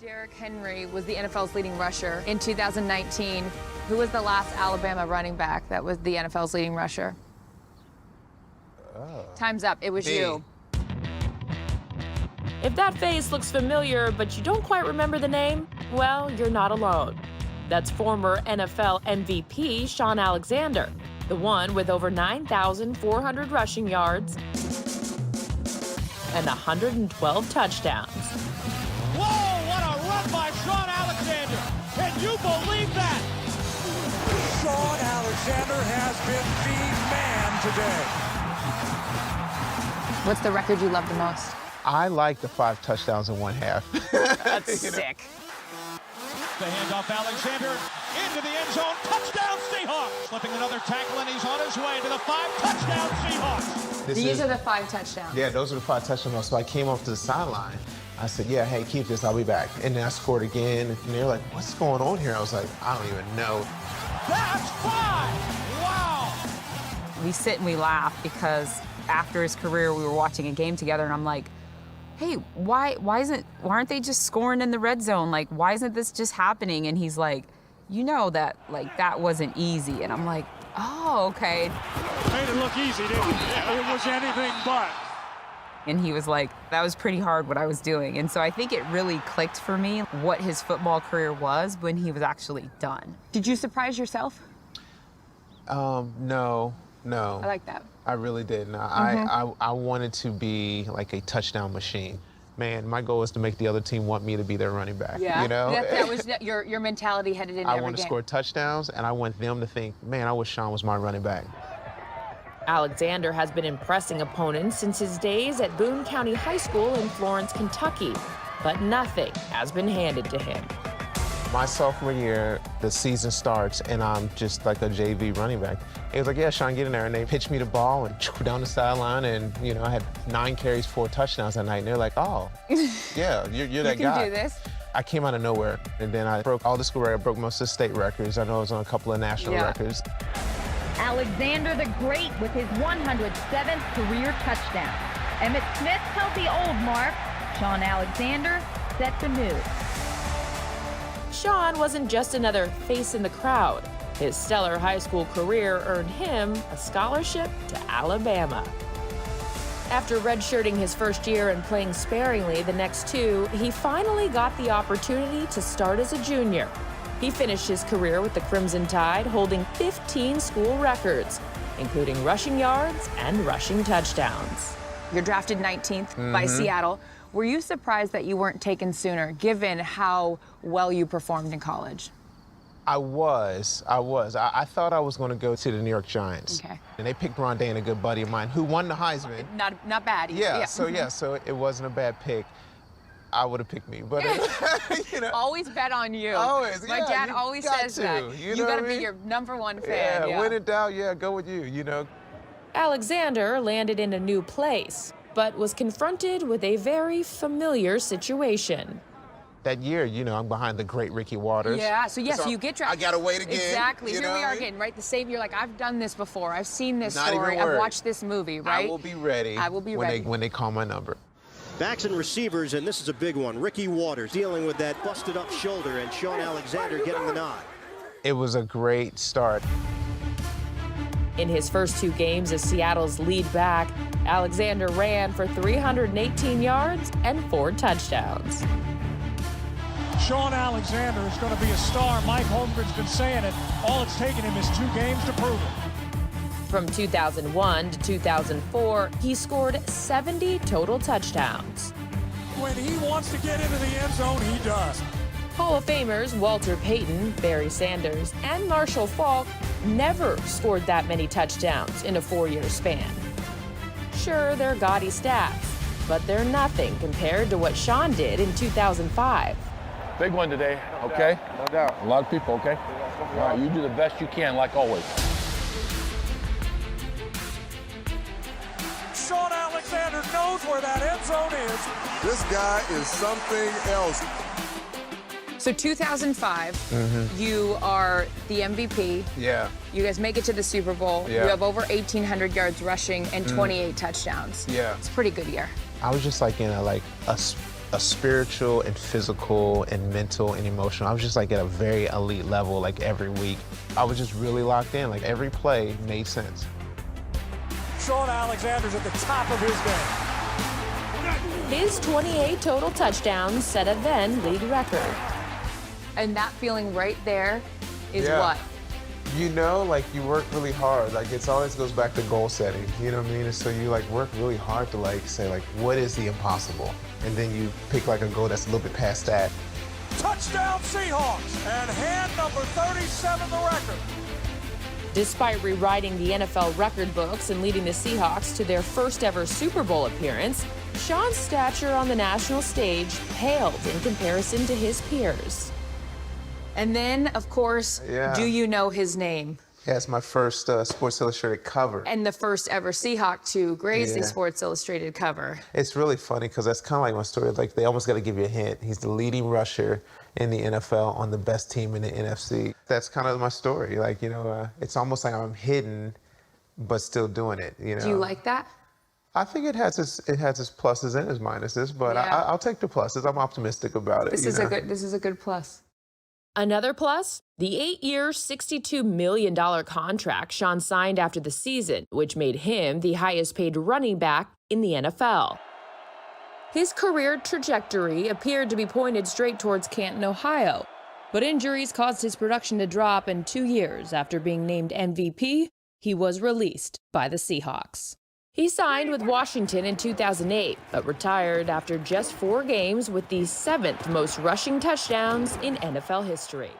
Derrick Henry was the NFL's leading rusher in 2019. Who was the last Alabama running back that was the NFL's leading rusher? Oh. Time's up. It was you. If that face looks familiar, but you don't quite remember the name, well, you're not alone. That's former NFL MVP Shaun Alexander, the one with over 9,400 rushing yards and 112 touchdowns. Whoa, what a run by Shaun Alexander! Can you believe that? Shaun Alexander has been the man today. What's the record you love the most? I like the 5 touchdowns in one half. That's sick. The handoff, Alexander into the end zone. Touchdown, Seahawks! Slipping another tackle, and he's on his way to the 5 touchdown Seahawks. These are the 5 touchdowns. Yeah, those are the 5 touchdowns. So I came off to the sideline. I said, yeah, hey, keep this, I'll be back. And then I scored again, and they're like, what's going on here? I was like, I don't even know. That's 5! Wow! We sit and we laugh because after his career, we were watching a game together, and I'm like, hey, why aren't they just scoring in the red zone? Like, why isn't this just happening? And he's like, you know that, like, that wasn't easy. And I'm like, oh, okay. Made it look easy, didn't it? It was anything but. And he was like, that was pretty hard what I was doing. And so I think it really clicked for me what his football career was when he was actually done. Did you surprise yourself? No. I like that. I really didn't. I wanted to be like a touchdown machine. Man, my goal is to make the other team want me to be their running back. Yeah, you know? that was your mentality headed into every game. I want to score touchdowns, and I want them to think, man, I wish Shaun was my running back. Alexander has been impressing opponents since his days at Boone County High School in Florence, Kentucky, but nothing has been handed to him. My sophomore year, the season starts, and I'm just like a JV running back. He was like, yeah, Shaun, get in there. And they pitched me the ball and down the sideline, and, you know, I had 9 carries, 4 touchdowns that night. And they're like, oh, yeah, you're that guy. You can do this. I came out of nowhere, and then I broke all the school records. I broke most of the state records. I know I was on a couple of national records. Alexander the Great with his 107th career touchdown. Emmitt Smith held the old mark. Shaun Alexander set the new. Shaun wasn't just another face in the crowd. His stellar high school career earned him a scholarship to Alabama. After redshirting his first year and playing sparingly the next 2, he finally got the opportunity to start as a junior. He finished his career with the Crimson Tide, holding 15 school records, including rushing yards and rushing touchdowns. You're drafted 19th by Seattle. Were you surprised that you weren't taken sooner, given how well you performed in college? I was. I thought I was going to go to the New York Giants. Okay. And they picked Rondane, a good buddy of mine, who won the Heisman. Not bad either. So it wasn't a bad pick. I would have picked me, but you know. Always bet on you. Always. My dad always says that. You got to be your #1 fan. Yeah, when in doubt, go with you, you know. Alexander landed in a new place, but was confronted with a very familiar situation. That year, you know, I'm behind the great Ricky Waters. Yeah, so you get drafted. I gotta wait again. Exactly. You Here know we what are I mean? again, right? The same. You're like, I've done this before. I've seen this Not story. even I've worried. watched this movie, right? I will be ready. I will be ready. When they call my number. Backs and receivers, and this is a big one. Ricky Waters dealing with that busted up shoulder, and Shaun Alexander getting the nod. It was a great start. In his first 2 games as Seattle's lead back, Alexander ran for 318 yards and 4 touchdowns. Shaun Alexander is going to be a star. Mike Holmgren's been saying it. All it's taken him is 2 games to prove it. From 2001 to 2004, he scored 70 total touchdowns. When he wants to get into the end zone, he does. Hall of Famers Walter Payton, Barry Sanders, and Marshall Faulk never scored that many touchdowns in a 4-year span. Sure, they're gaudy stats, but they're nothing compared to what Shaun did in 2005. Big one today, okay? No doubt. A lot of people, okay? All right, you do the best you can, like always. Shaun Alexander knows where that end zone is. This guy is something else. So 2005, you are the MVP. Yeah. You guys make it to the Super Bowl. Yeah. You have over 1,800 yards rushing and 28 touchdowns. Yeah. It's a pretty good year. I was just like in a a spiritual and physical and mental and emotional. I was just like at a very elite level, like every week. I was just really locked in, like every play made sense. Shaun Alexander's at the top of his game. His 28 total touchdowns set a then league record. And that feeling right there is Yeah. what? You know, like you work really hard. Like it's always goes back to goal setting. You know what I mean? And so you like work really hard to like say like, what is the impossible? And then you pick like a goal that's a little bit past that. Touchdown Seahawks, and hand number 37 the record. Despite rewriting the NFL record books and leading the Seahawks to their first ever Super Bowl appearance, Shaun's stature on the national stage paled in comparison to his peers. And then, of course, Yeah. do you know his name? Yeah, it's my first Sports Illustrated cover. And the first ever Seahawk to grace the Yeah. Sports Illustrated cover. It's really funny because that's kind of like my story. Like they almost got to give you a hint. He's the leading rusher in the NFL on the best team in the NFC. That's kind of my story. Like, you know, it's almost like I'm hidden, but still doing it, you know. Do you like that? I think it has its pluses and its minuses, but Yeah. I'll take the pluses. I'm optimistic about it. This you is know? a good plus. Another plus, the 8-year, $62 million contract Shaun signed after the season, which made him the highest paid running back in the NFL. His career trajectory appeared to be pointed straight towards Canton, Ohio, but injuries caused his production to drop, and 2 years after being named MVP, he was released by the Seahawks. He signed with Washington in 2008, but retired after just 4 games with the 7th most rushing touchdowns in NFL history.